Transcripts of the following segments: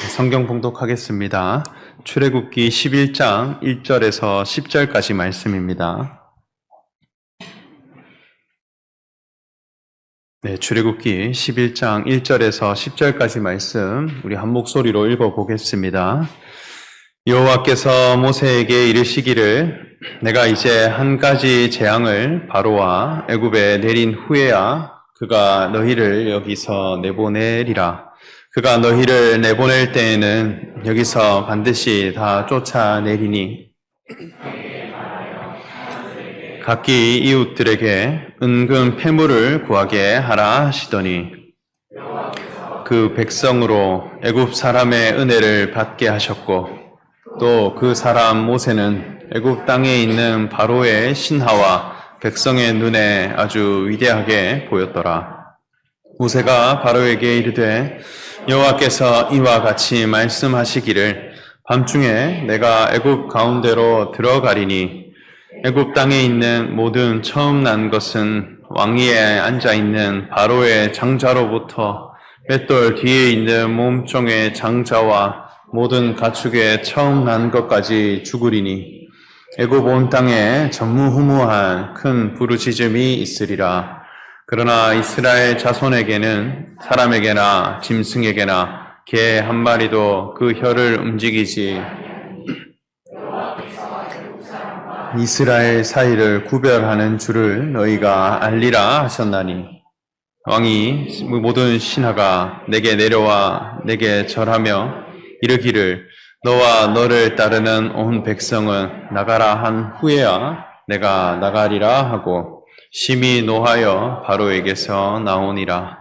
성경 봉독하겠습니다. 출애굽기 11장 1절에서 10절까지 말씀입니다. 출애굽기 11장 1절에서 10절까지 말씀 우리 한 목소리로 읽어보겠습니다. 여호와께서 모세에게 이르시기를 내가 이제 한 가지 재앙을 바로와 애굽에 내린 후에야 그가 너희를 여기서 내보내리라. 그가 너희를 내보낼 때에는 여기서 반드시 다 쫓아내리니 각기 이웃들에게 은근 패물을 구하게 하라 하시더니 그 백성으로 애굽 사람의 은혜를 받게 하셨고 또 그 사람 모세는 애굽 땅에 있는 바로의 신하와 백성의 눈에 아주 위대하게 보였더라. 모세가 바로에게 이르되 여호와께서 이와 같이 말씀하시기를 밤중에 내가 애굽 가운데로 들어가리니 애굽 땅에 있는 모든 처음 난 것은 왕위에 앉아있는 바로의 장자로부터 맷돌 뒤에 있는 몸종의 장자와 모든 가축의 처음 난 것까지 죽으리니 애굽 온 땅에 전무후무한 큰 부르짖음이 있으리라. 그러나 이스라엘 자손에게는 사람에게나 짐승에게나 개 한 마리도 그 혀를 움직이지 이스라엘 사이를 구별하는 줄을 너희가 알리라 하셨나니 왕이 모든 신하가 내게 내려와 내게 절하며 이르기를 너와 너를 따르는 온 백성은 나가라 한 후에야 내가 나가리라 하고 심히 노하여 바로에게서 나오니라.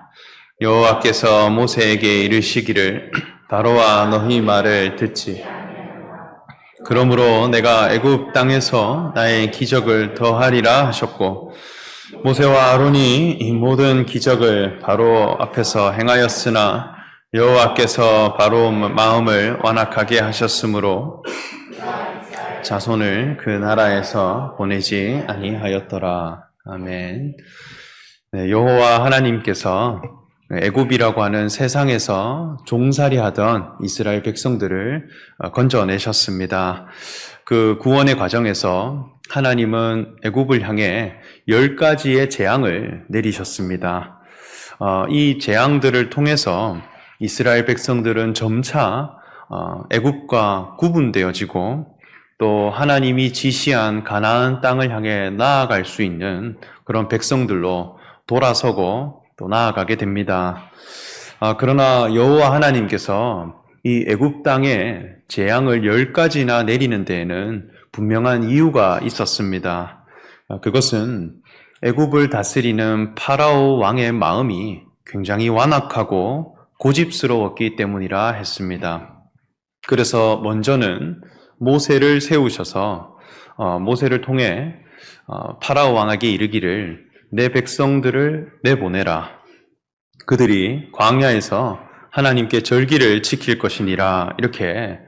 여호와께서 모세에게 이르시기를 바로와 너희 말을 듣지. 그러므로 내가 애굽 땅에서 나의 기적을 더하리라 하셨고 모세와 아론이 이 모든 기적을 바로 앞에서 행하였으나 여호와께서 바로 마음을 완악하게 하셨으므로 자손을 그 나라에서 보내지 아니하였더라. 아멘. 여호와 하나님께서 애굽이라고 하는 세상에서 종살이 하던 이스라엘 백성들을 건져내셨습니다. 그 구원의 과정에서 하나님은 애굽을 향해 10가지의 재앙을 내리셨습니다. 이 재앙들을 통해서 이스라엘 백성들은 점차 애굽과 구분되어지고 또 하나님이 지시한 가나안 땅을 향해 나아갈 수 있는 그런 백성들로 돌아서고 또 나아가게 됩니다. 그러나 여호와 하나님께서 이 애굽 땅에 재앙을 10가지나 내리는 데에는 분명한 이유가 있었습니다. 그것은 애굽을 다스리는 파라오 왕의 마음이 굉장히 완악하고 고집스러웠기 때문이라 했습니다. 그래서 먼저는 모세를 세우셔서 모세를 통해 파라오 왕에게 이르기를 내 백성들을 내보내라. 그들이 광야에서 하나님께 절기를 지킬 것이니라 이렇게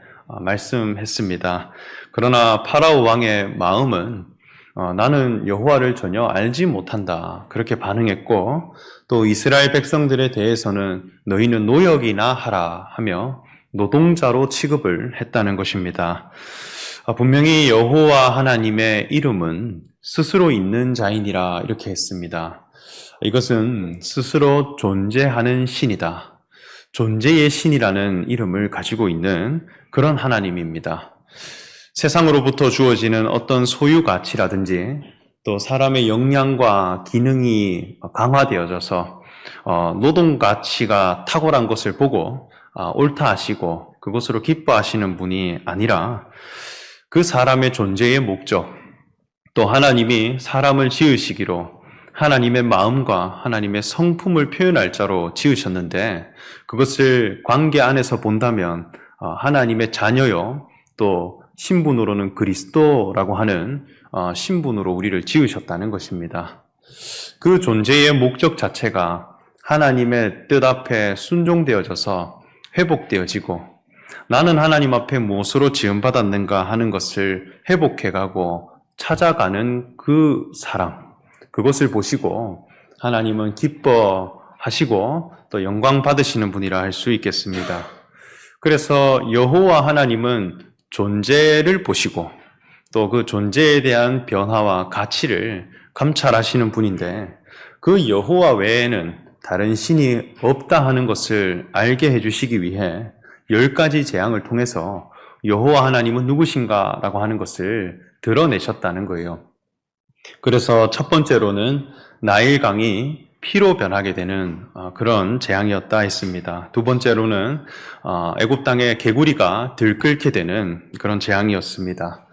말씀했습니다. 그러나 파라오 왕의 마음은 나는 여호와를 전혀 알지 못한다 그렇게 반응했고 또 이스라엘 백성들에 대해서는 너희는 노역이나 하라 하며 노동자로 취급을 했다는 것입니다. 분명히 여호와 하나님의 이름은 스스로 있는 자이니라 이렇게 했습니다. 이것은 스스로 존재하는 신이다. 존재의 신이라는 이름을 가지고 있는 그런 하나님입니다. 세상으로부터 주어지는 어떤 소유 가치라든지 또 사람의 역량과 기능이 강화되어져서 노동 가치가 탁월한 것을 보고 옳다 하시고 그것으로 기뻐하시는 분이 아니라 그 사람의 존재의 목적 또 하나님이 사람을 지으시기로 하나님의 마음과 하나님의 성품을 표현할 자로 지으셨는데 그것을 관계 안에서 본다면 하나님의 자녀요 또 신분으로는 그리스도라고 하는 신분으로 우리를 지으셨다는 것입니다. 그 존재의 목적 자체가 하나님의 뜻 앞에 순종되어져서 회복되어지고 나는 하나님 앞에 무엇으로 지음받았는가 하는 것을 회복해가고 찾아가는 그 사랑, 그것을 보시고 하나님은 기뻐하시고 또 영광 받으시는 분이라 할 수 있겠습니다. 그래서 여호와 하나님은 존재를 보시고 또 그 존재에 대한 변화와 가치를 감찰하시는 분인데 그 여호와 외에는 다른 신이 없다 하는 것을 알게 해주시기 위해 10가지 재앙을 통해서 여호와 하나님은 누구신가라고 하는 것을 드러내셨다는 거예요. 그래서 첫 번째로는 나일강이 피로 변하게 되는 그런 재앙이었다 했습니다. 두 번째로는 애굽 땅의 개구리가 들끓게 되는 그런 재앙이었습니다.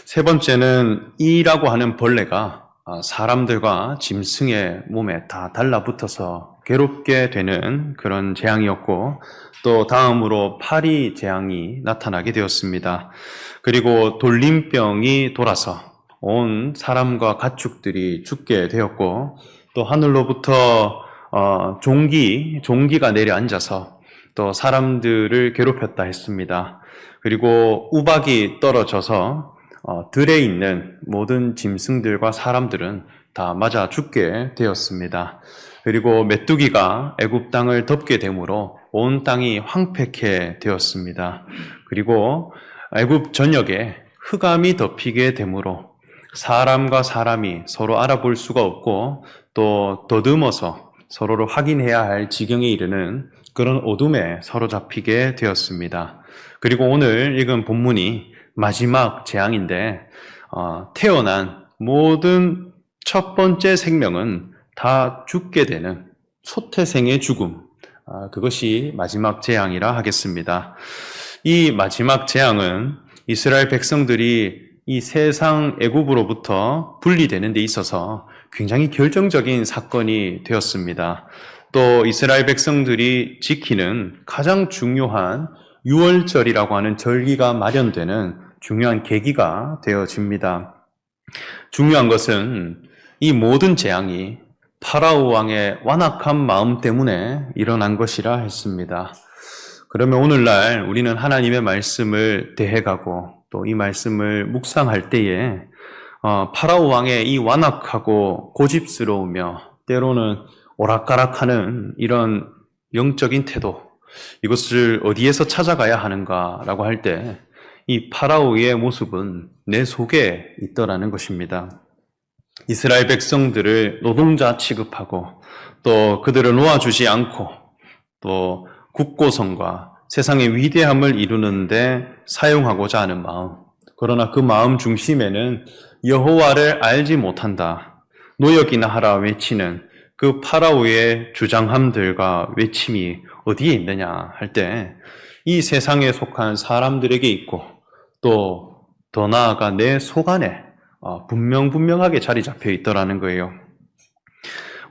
세 번째는 이라고 하는 벌레가 사람들과 짐승의 몸에 다 달라붙어서 괴롭게 되는 그런 재앙이었고, 또 다음으로 파리 재앙이 나타나게 되었습니다. 그리고 돌림병이 돌아서 온 사람과 가축들이 죽게 되었고, 또 하늘로부터 종기가 내려앉아서 또 사람들을 괴롭혔다 했습니다. 그리고 우박이 떨어져서 들에 있는 모든 짐승들과 사람들은 다 맞아 죽게 되었습니다. 그리고 메뚜기가 애굽 땅을 덮게 되므로 온 땅이 황폐케 되었습니다. 그리고 애굽 전역에 흑암이 덮이게 되므로 사람과 사람이 서로 알아볼 수가 없고 또 더듬어서 서로를 확인해야 할 지경에 이르는 그런 어둠에 사로잡히게 되었습니다. 그리고 오늘 읽은 본문이 마지막 재앙인데 태어난 모든 첫 번째 생명은 다 죽게 되는 소태생의 죽음, 그것이 마지막 재앙이라 하겠습니다. 이 마지막 재앙은 이스라엘 백성들이 이 세상 애굽으로부터 분리되는 데 있어서 굉장히 결정적인 사건이 되었습니다. 또 이스라엘 백성들이 지키는 가장 중요한 유월절이라고 하는 절기가 마련되는 중요한 계기가 되어집니다. 중요한 것은 이 모든 재앙이 파라오 왕의 완악한 마음 때문에 일어난 것이라 했습니다. 그러면 오늘날 우리는 하나님의 말씀을 대해가고 또 이 말씀을 묵상할 때에 파라오 왕의 이 완악하고 고집스러우며 때로는 오락가락하는 이런 영적인 태도, 이것을 어디에서 찾아가야 하는가라고 할 때 이 파라오의 모습은 내 속에 있더라는 것입니다. 이스라엘 백성들을 노동자 취급하고 또 그들을 놓아주지 않고 또 국고성과 세상의 위대함을 이루는데 사용하고자 하는 마음, 그러나 그 마음 중심에는 여호와를 알지 못한다, 노역이나 하라 외치는 그 파라오의 주장함들과 외침이 어디에 있느냐 할 때 이 세상에 속한 사람들에게 있고 또 더 나아가 내 속 안에 분명하게 자리 잡혀 있더라는 거예요.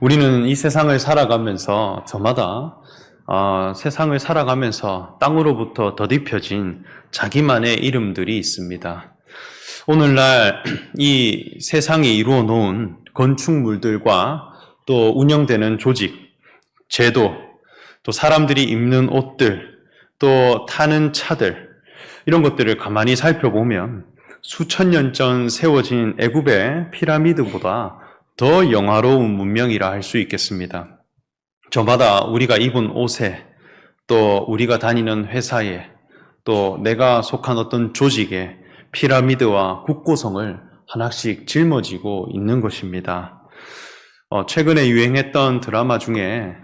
우리는 이 세상을 살아가면서 저마다 세상을 살아가면서 땅으로부터 덧입혀진 자기만의 이름들이 있습니다. 오늘날 이 세상이 이루어 놓은 건축물들과 또 운영되는 조직, 제도, 또 사람들이 입는 옷들, 또 타는 차들, 이런 것들을 가만히 살펴보면 수천 년 전 세워진 애굽의 피라미드보다 더 영화로운 문명이라 할 수 있겠습니다. 저마다 우리가 입은 옷에, 또 우리가 다니는 회사에, 또 내가 속한 어떤 조직에 피라미드와 국고성을 하나씩 짊어지고 있는 것입니다. 최근에 유행했던 드라마 중에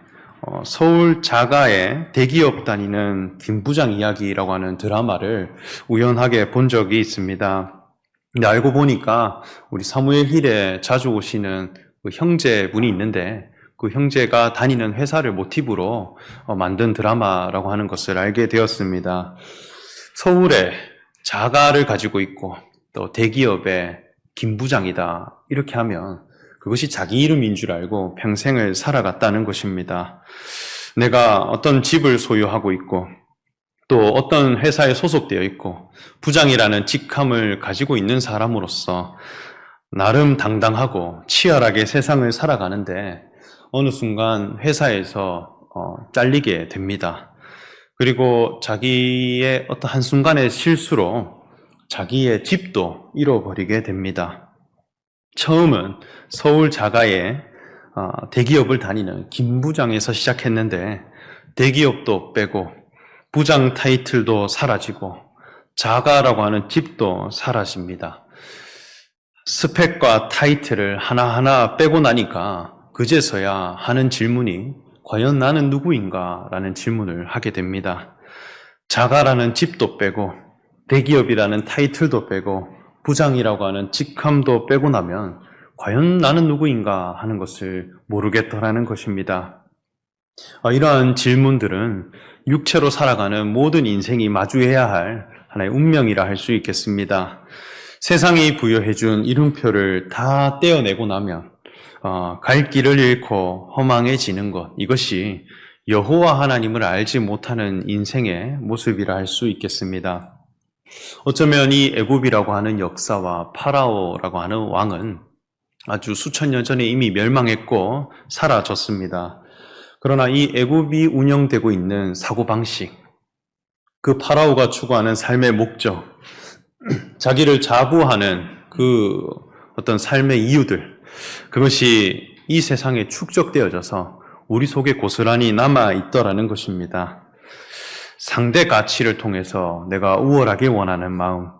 서울 자가의 대기업 다니는 김 부장 이야기라고 하는 드라마를 우연하게 본 적이 있습니다. 근데 알고 보니까 우리 사무엘 힐에 자주 오시는 그 형제분이 있는데 그 형제가 다니는 회사를 모티브로 만든 드라마라고 하는 것을 알게 되었습니다. 서울에 자가를 가지고 있고 또 대기업의 김 부장이다, 이렇게 하면 그것이 자기 이름인 줄 알고 평생을 살아갔다는 것입니다. 내가 어떤 집을 소유하고 있고 또 어떤 회사에 소속되어 있고 부장이라는 직함을 가지고 있는 사람으로서 나름 당당하고 치열하게 세상을 살아가는데 어느 순간 회사에서 잘리게 됩니다. 그리고 자기의 어떤 한순간의 실수로 자기의 집도 잃어버리게 됩니다. 처음은 서울 자가의 대기업을 다니는 김 부장에서 시작했는데 대기업도 빼고 부장 타이틀도 사라지고 자가라고 하는 집도 사라집니다. 스펙과 타이틀을 하나하나 빼고 나니까 그제서야 하는 질문이 과연 나는 누구인가? 라는 질문을 하게 됩니다. 자가라는 집도 빼고 대기업이라는 타이틀도 빼고 부장이라고 하는 직함도 빼고 나면 과연 나는 누구인가 하는 것을 모르겠더라는 것입니다. 이러한 질문들은 육체로 살아가는 모든 인생이 마주해야 할 하나의 운명이라 할 수 있겠습니다. 세상이 부여해준 이름표를 다 떼어내고 나면 갈 길을 잃고 허망해지는 것, 이것이 여호와 하나님을 알지 못하는 인생의 모습이라 할 수 있겠습니다. 어쩌면 이 애굽이라고 하는 역사와 파라오라고 하는 왕은 아주 수천 년 전에 이미 멸망했고 사라졌습니다. 그러나 이 애굽이 운영되고 있는 사고방식, 그 파라오가 추구하는 삶의 목적, 자기를 자부하는 그 어떤 삶의 이유들, 그것이 이 세상에 축적되어져서 우리 속에 고스란히 남아있더라는 것입니다. 상대 가치를 통해서 내가 우월하게 원하는 마음,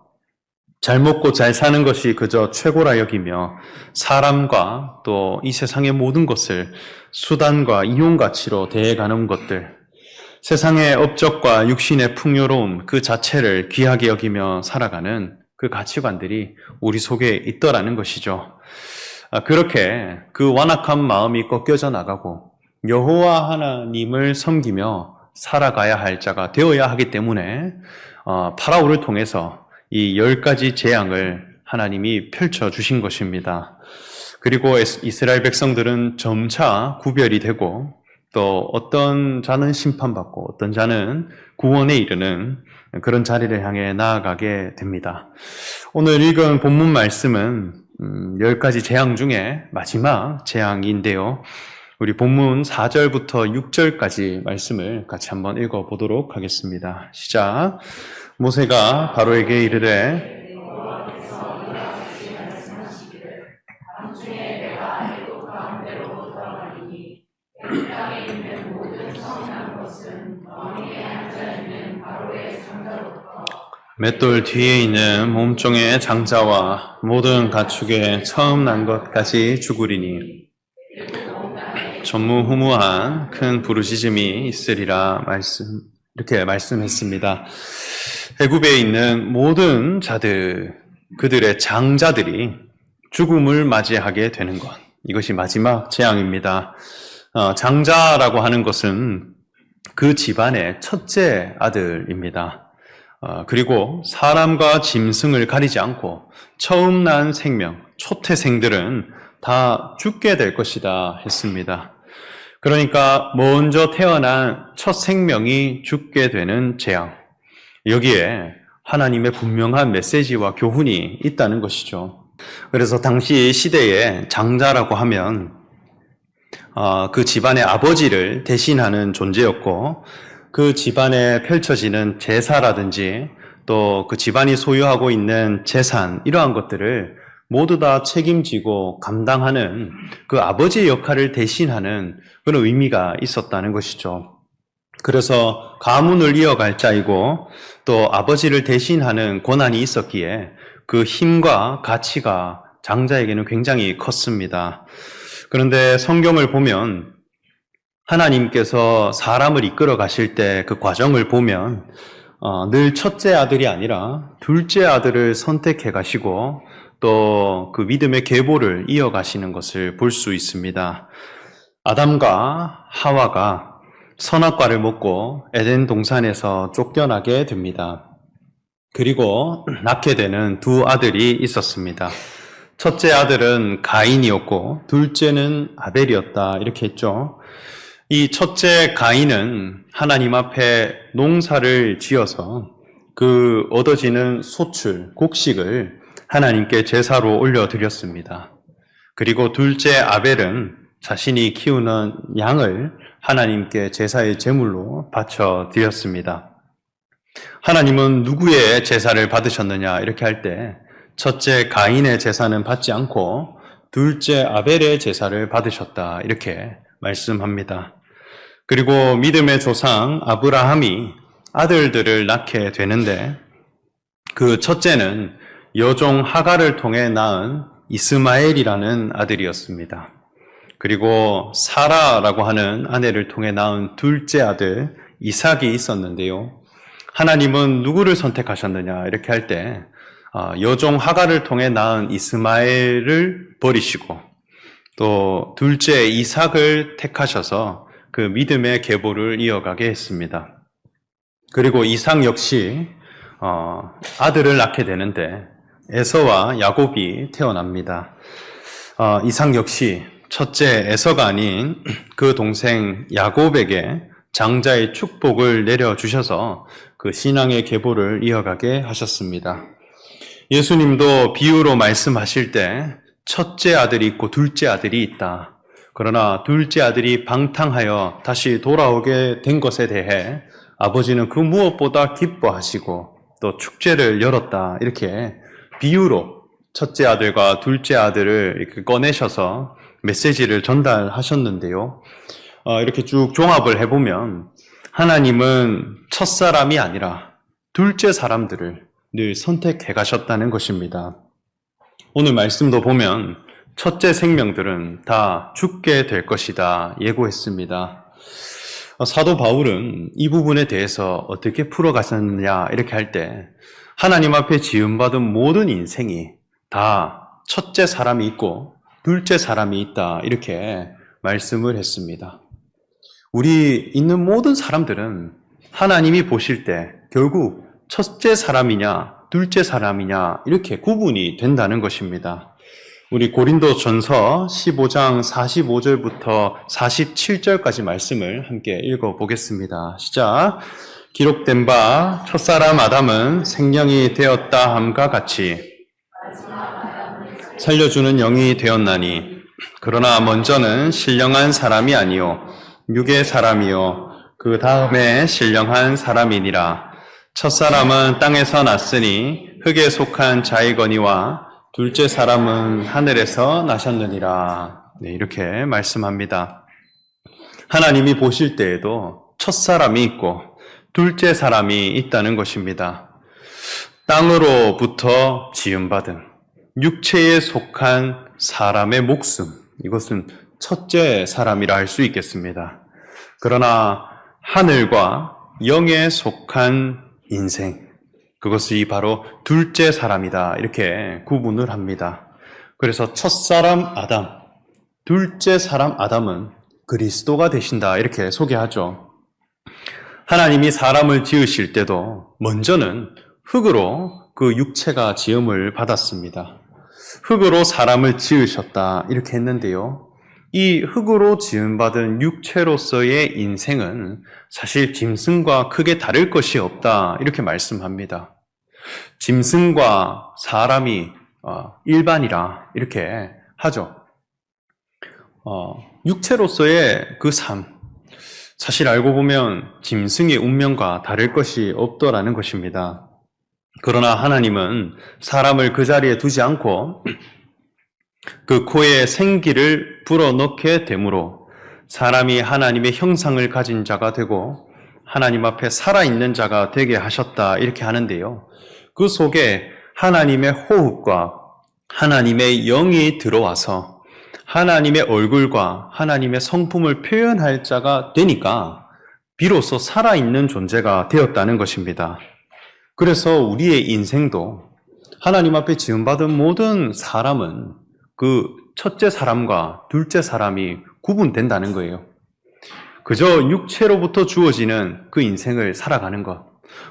잘 먹고 잘 사는 것이 그저 최고라 여기며 사람과 또 이 세상의 모든 것을 수단과 이용 가치로 대해가는 것들, 세상의 업적과 육신의 풍요로움 그 자체를 귀하게 여기며 살아가는 그 가치관들이 우리 속에 있더라는 것이죠. 그렇게 그 완악한 마음이 꺾여져 나가고 여호와 하나님을 섬기며 살아가야 할 자가 되어야 하기 때문에 파라오를 통해서 이 10가지 재앙을 하나님이 펼쳐주신 것입니다. 그리고 이스라엘 백성들은 점차 구별이 되고 또 어떤 자는 심판받고 어떤 자는 구원에 이르는 그런 자리를 향해 나아가게 됩니다. 오늘 읽은 본문 말씀은 10가지 재앙 중에 마지막 재앙인데요. 우리 본문 4절부터 6절까지 말씀을 같이 한번 읽어보도록 하겠습니다. 시작. 모세가 바로에게 이르되 맷돌 뒤에 있는 몸종의 장자와 모든 가축의 처음 난 것까지 죽으리니 전무후무한 큰 부르짖음이 있으리라 이렇게 말씀했습니다. 애굽에 있는 모든 자들, 그들의 장자들이 죽음을 맞이하게 되는 것, 이것이 마지막 재앙입니다. 장자라고 하는 것은 그 집안의 첫째 아들입니다. 그리고 사람과 짐승을 가리지 않고 처음 난 생명, 초태생들은 다 죽게 될 것이다 했습니다. 그러니까 먼저 태어난 첫 생명이 죽게 되는 재앙, 여기에 하나님의 분명한 메시지와 교훈이 있다는 것이죠. 그래서 당시 시대에 장자라고 하면 그 집안의 아버지를 대신하는 존재였고, 그 집안에 펼쳐지는 제사라든지 또 그 집안이 소유하고 있는 재산, 이러한 것들을 모두 다 책임지고 감당하는 그 아버지의 역할을 대신하는 그런 의미가 있었다는 것이죠. 그래서 가문을 이어갈 자이고 또 아버지를 대신하는 권한이 있었기에 그 힘과 가치가 장자에게는 굉장히 컸습니다. 그런데 성경을 보면 하나님께서 사람을 이끌어 가실 때 그 과정을 보면 늘 첫째 아들이 아니라 둘째 아들을 선택해 가시고 또 그 믿음의 계보를 이어가시는 것을 볼 수 있습니다. 아담과 하와가 선악과를 먹고 에덴 동산에서 쫓겨나게 됩니다. 그리고 낳게 되는 두 아들이 있었습니다. 첫째 아들은 가인이었고 둘째는 아벨이었다, 이렇게 했죠. 이 첫째 가인은 하나님 앞에 농사를 지어서 그 얻어지는 소출, 곡식을 하나님께 제사로 올려드렸습니다. 그리고 둘째 아벨은 자신이 키우는 양을 하나님께 제사의 제물로 바쳐드렸습니다. 하나님은 누구의 제사를 받으셨느냐 이렇게 할 때 첫째 가인의 제사는 받지 않고 둘째 아벨의 제사를 받으셨다, 이렇게 말씀합니다. 그리고 믿음의 조상 아브라함이 아들들을 낳게 되는데 그 첫째는 여종 하갈을 통해 낳은 이스마엘이라는 아들이었습니다. 그리고 사라라고 하는 아내를 통해 낳은 둘째 아들 이삭이 있었는데요. 하나님은 누구를 선택하셨느냐 이렇게 할 때 여종 하갈을 통해 낳은 이스마엘을 버리시고 또 둘째 이삭을 택하셔서 그 믿음의 계보를 이어가게 했습니다. 그리고 이삭 역시 아들을 낳게 되는데 에서와 야곱이 태어납니다. 이삭 역시 첫째 에서가 아닌 그 동생 야곱에게 장자의 축복을 내려주셔서 그 신앙의 계보를 이어가게 하셨습니다. 예수님도 비유로 말씀하실 때 첫째 아들이 있고 둘째 아들이 있다. 그러나 둘째 아들이 방탕하여 다시 돌아오게 된 것에 대해 아버지는 그 무엇보다 기뻐하시고 또 축제를 열었다. 이렇게 비유로 첫째 아들과 둘째 아들을 이렇게 꺼내셔서 메시지를 전달하셨는데요. 이렇게 쭉 종합을 해보면 하나님은 첫사람이 아니라 둘째 사람들을 늘 선택해 가셨다는 것입니다. 오늘 말씀도 보면 첫째 생명들은 다 죽게 될 것이다 예고했습니다. 사도 바울은 이 부분에 대해서 어떻게 풀어가셨느냐 이렇게 할 때 하나님 앞에 지음받은 모든 인생이 다 첫째 사람이 있고 둘째 사람이 있다 이렇게 말씀을 했습니다. 우리 있는 모든 사람들은 하나님이 보실 때 결국 첫째 사람이냐 둘째 사람이냐 이렇게 구분이 된다는 것입니다. 우리 고린도전서 15장 45절부터 47절까지 말씀을 함께 읽어보겠습니다. 시작. 기록된 바 첫사람 아담은 생명이 되었다 함과 같이 살려주는 영이 되었나니 그러나 먼저는 신령한 사람이 아니요 육의 사람이요 그 다음에 신령한 사람이니라. 첫사람은 땅에서 났으니 흙에 속한 자이거니와 둘째 사람은 하늘에서 나셨느니라. 네, 이렇게 말씀합니다. 하나님이 보실 때에도 첫사람이 있고 둘째 사람이 있다는 것입니다. 땅으로부터 지음받은 육체에 속한 사람의 목숨, 이것은 첫째 사람이라 할 수 있겠습니다. 그러나 하늘과 영에 속한 인생, 그것이 바로 둘째 사람이다 이렇게 구분을 합니다. 그래서 첫사람 아담, 둘째 사람 아담은 그리스도가 되신다 이렇게 소개하죠. 하나님이 사람을 지으실 때도 먼저는 흙으로 그 육체가 지음을 받았습니다. 흙으로 사람을 지으셨다 이렇게 했는데요. 이 흙으로 지음받은 육체로서의 인생은 사실 짐승과 크게 다를 것이 없다 이렇게 말씀합니다. 짐승과 사람이 일반이라 이렇게 하죠. 육체로서의 그 삶, 사실 알고 보면 짐승의 운명과 다를 것이 없더라는 것입니다. 그러나 하나님은 사람을 그 자리에 두지 않고 그 코에 생기를 불어넣게 되므로 사람이 하나님의 형상을 가진 자가 되고 하나님 앞에 살아있는 자가 되게 하셨다 이렇게 하는데요. 그 속에 하나님의 호흡과 하나님의 영이 들어와서 하나님의 얼굴과 하나님의 성품을 표현할 자가 되니까 비로소 살아있는 존재가 되었다는 것입니다. 그래서 우리의 인생도 하나님 앞에 지음받은 모든 사람은 그 첫째 사람과 둘째 사람이 구분된다는 거예요. 그저 육체로부터 주어지는 그 인생을 살아가는 것,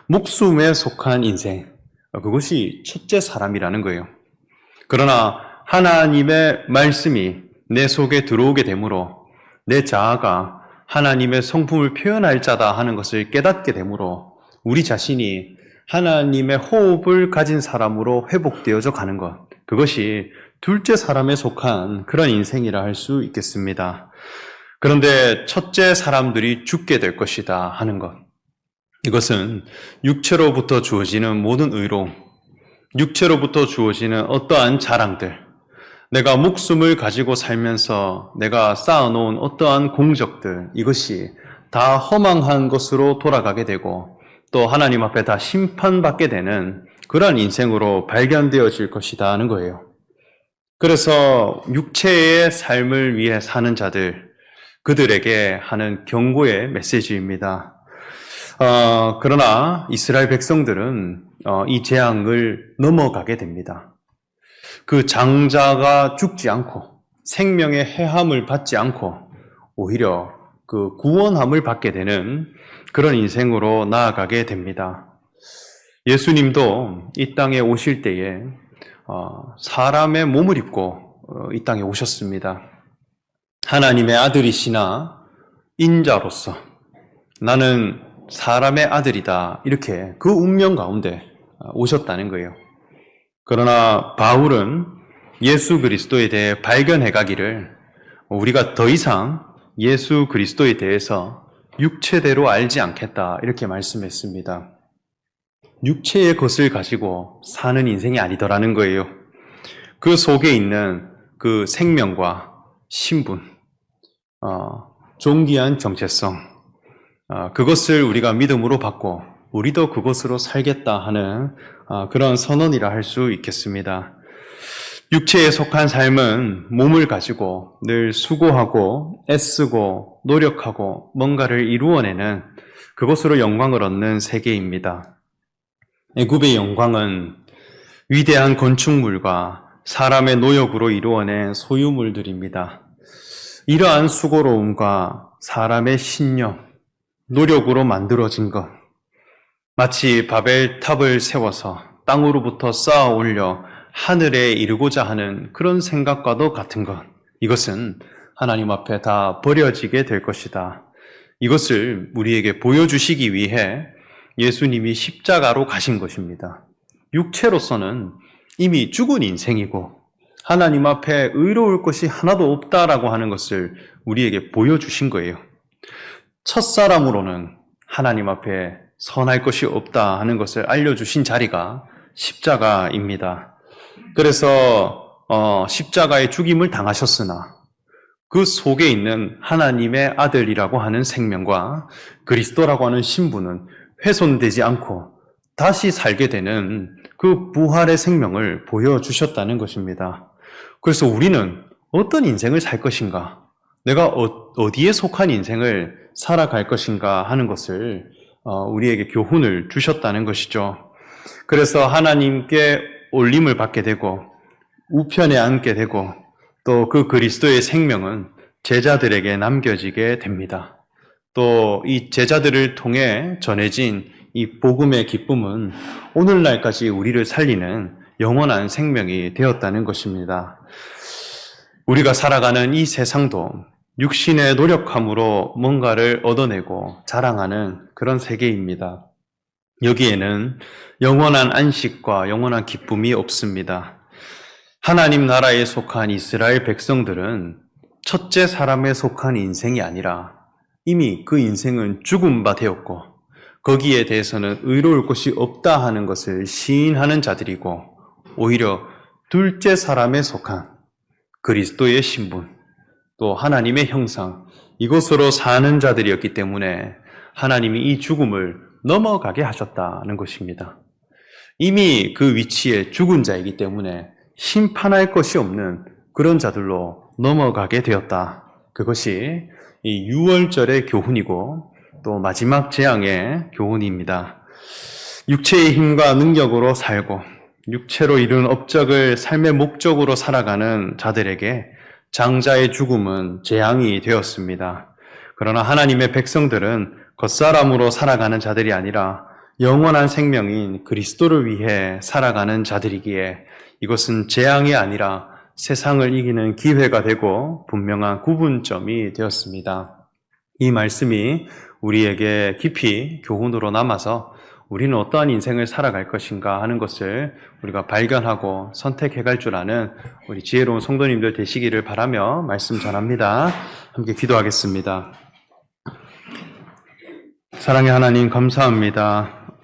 목숨에 속한 인생, 그것이 첫째 사람이라는 거예요. 그러나 하나님의 말씀이 내 속에 들어오게 되므로 내 자아가 하나님의 성품을 표현할 자다 하는 것을 깨닫게 되므로 우리 자신이 하나님의 호흡을 가진 사람으로 회복되어져 가는 것, 그것이 둘째 사람에 속한 그런 인생이라 할 수 있겠습니다. 그런데 첫째 사람들이 죽게 될 것이다 하는 것, 이것은 육체로부터 주어지는 모든 의로움, 육체로부터 주어지는 어떠한 자랑들, 내가 목숨을 가지고 살면서 내가 쌓아놓은 어떠한 공적들, 이것이 다 허망한 것으로 돌아가게 되고 또 하나님 앞에 다 심판받게 되는 그러한 인생으로 발견되어질 것이다 하는 거예요. 그래서 육체의 삶을 위해 사는 자들, 그들에게 하는 경고의 메시지입니다. 그러나 이스라엘 백성들은 이 재앙을 넘어가게 됩니다. 그 장자가 죽지 않고 생명의 해함을 받지 않고 오히려 그 구원함을 받게 되는 그런 인생으로 나아가게 됩니다. 예수님도 이 땅에 오실 때에 사람의 몸을 입고 이 땅에 오셨습니다. 하나님의 아들이시나 인자로서 나는 사람의 아들이다, 이렇게 그 운명 가운데 오셨다는 거예요. 그러나 바울은 예수 그리스도에 대해 발견해 가기를 우리가 더 이상 예수 그리스도에 대해서 육체대로 알지 않겠다, 이렇게 말씀했습니다. 육체의 것을 가지고 사는 인생이 아니더라는 거예요. 그 속에 있는 그 생명과 신분, 존귀한 정체성, 그것을 우리가 믿음으로 받고 우리도 그것으로 살겠다 하는 그런 선언이라 할 수 있겠습니다. 육체에 속한 삶은 몸을 가지고 늘 수고하고 애쓰고 노력하고 뭔가를 이루어내는 그것으로 영광을 얻는 세계입니다. 애굽의 영광은 위대한 건축물과 사람의 노력으로 이루어낸 소유물들입니다. 이러한 수고로움과 사람의 신념, 노력으로 만들어진 것, 마치 바벨탑을 세워서 땅으로부터 쌓아 올려 하늘에 이르고자 하는 그런 생각과도 같은 것, 이것은 하나님 앞에 다 버려지게 될 것이다. 이것을 우리에게 보여주시기 위해 예수님이 십자가로 가신 것입니다. 육체로서는 이미 죽은 인생이고 하나님 앞에 의로울 것이 하나도 없다라고 하는 것을 우리에게 보여주신 거예요. 첫사람으로는 하나님 앞에 선할 것이 없다 하는 것을 알려주신 자리가 십자가입니다. 그래서 십자가의 죽임을 당하셨으나 그 속에 있는 하나님의 아들이라고 하는 생명과 그리스도라고 하는 신분은 훼손되지 않고 다시 살게 되는 그 부활의 생명을 보여주셨다는 것입니다. 그래서 우리는 어떤 인생을 살 것인가, 내가 어디에 속한 인생을 살아갈 것인가 하는 것을 우리에게 교훈을 주셨다는 것이죠. 그래서 하나님께 올림을 받게 되고 우편에 앉게 되고 또 그 그리스도의 생명은 제자들에게 남겨지게 됩니다. 또 이 제자들을 통해 전해진 이 복음의 기쁨은 오늘날까지 우리를 살리는 영원한 생명이 되었다는 것입니다. 우리가 살아가는 이 세상도 육신의 노력함으로 뭔가를 얻어내고 자랑하는 그런 세계입니다. 여기에는 영원한 안식과 영원한 기쁨이 없습니다. 하나님 나라에 속한 이스라엘 백성들은 첫째 사람에 속한 인생이 아니라 이미 그 인생은 죽은 바 되었고 거기에 대해서는 의로울 것이 없다 하는 것을 시인하는 자들이고 오히려 둘째 사람에 속한 그리스도의 신분, 또 하나님의 형상, 이것으로 사는 자들이었기 때문에 하나님이 이 죽음을 넘어가게 하셨다는 것입니다. 이미 그 위치에 죽은 자이기 때문에 심판할 것이 없는 그런 자들로 넘어가게 되었다. 그것이 이 유월절의 교훈이고 또 마지막 재앙의 교훈입니다. 육체의 힘과 능력으로 살고 육체로 이룬 업적을 삶의 목적으로 살아가는 자들에게 장자의 죽음은 재앙이 되었습니다. 그러나 하나님의 백성들은 겉사람으로 살아가는 자들이 아니라 영원한 생명인 그리스도를 위해 살아가는 자들이기에 이것은 재앙이 아니라 세상을 이기는 기회가 되고 분명한 구분점이 되었습니다. 이 말씀이 우리에게 깊이 교훈으로 남아서 우리는 어떠한 인생을 살아갈 것인가 하는 것을 우리가 발견하고 선택해 갈 줄 아는 우리 지혜로운 성도님들 되시기를 바라며 말씀 전합니다. 함께 기도하겠습니다. 사랑의 하나님 감사합니다.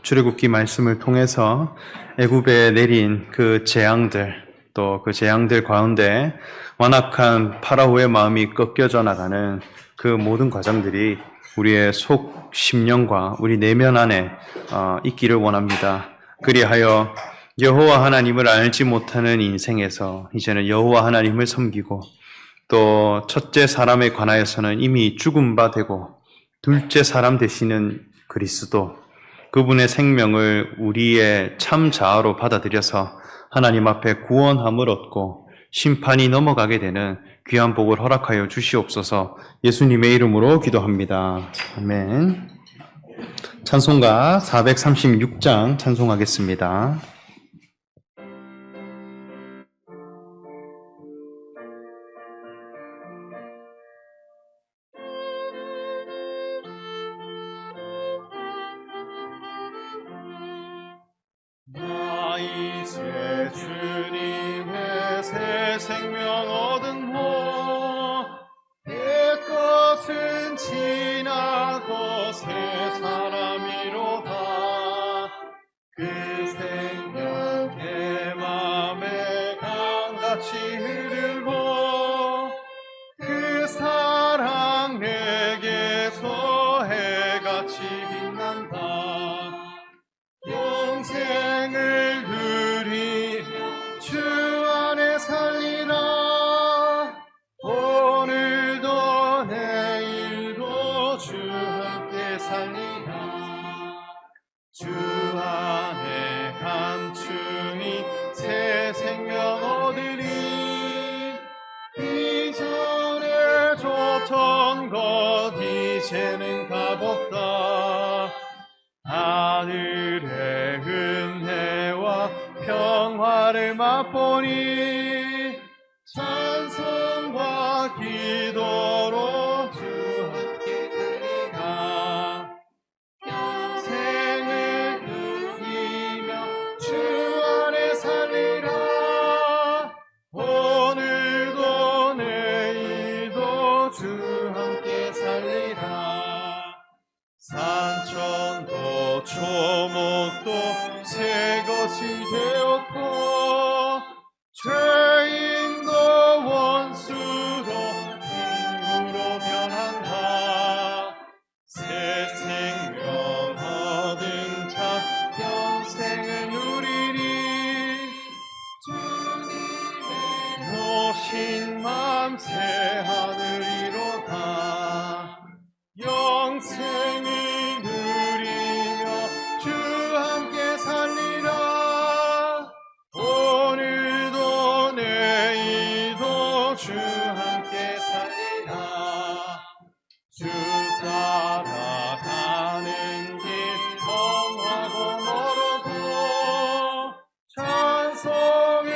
출애굽기 말씀을 통해서 애굽에 내린 그 재앙들, 또 그 재앙들 가운데 완악한 파라오의 마음이 꺾여져 나가는 그 모든 과정들이 우리의 속 심령과 우리 내면 안에 있기를 원합니다. 그리하여 여호와 하나님을 알지 못하는 인생에서 이제는 여호와 하나님을 섬기고 또 첫째 사람에 관하여서는 이미 죽은 바 되고 둘째 사람 되시는 그리스도 그분의 생명을 우리의 참 자아로 받아들여서 하나님 앞에 구원함을 얻고 심판이 넘어가게 되는 귀한 복을 허락하여 주시옵소서. 예수님의 이름으로 기도합니다. 아멘. 찬송가 436장 찬송하겠습니다. 나 이제 주님의 새 생명 얻은 후 내 것은 지나고 새 사람이로다. 그 생명 내 맘에 강같이 흐르고 그 사랑 내게서 해같이 빛난다. 영생을 누리며 주 안에 살리라. 오늘도 내일도 주 함께 살리라. 주 안에 감추니 새 생명 얻으리. 이전에 줬던 것 이제는 값없다. 하늘의 은혜와 평화를 맛보니 찬송과 기도로 주 함께 살리라. 영생을 누리며 주 안에 살리라. 오늘도 내일도 주 함께 살리라. 산천도 초목도 새 것이 되었고 죄인도 원수도 친구로 변한다. 새 생명 얻은 자 영생을 누리리. 주님의 오신 맘 새 하늘이로다. 영생을 누리며 주 함께 살리라. 오늘도 내일도 주 함께 살리라. 주 따라가는 길 험하고 멀어도 찬송을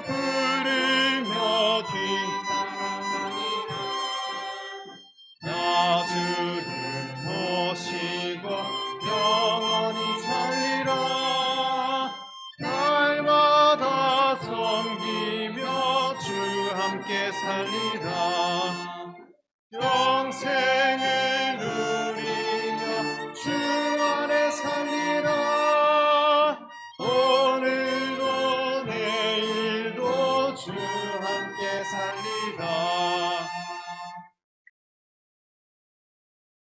부르며 뒤따라가니라. 나 주를 모시고 영원히 살리라. 날마다 섬기며 주 함께 살리라.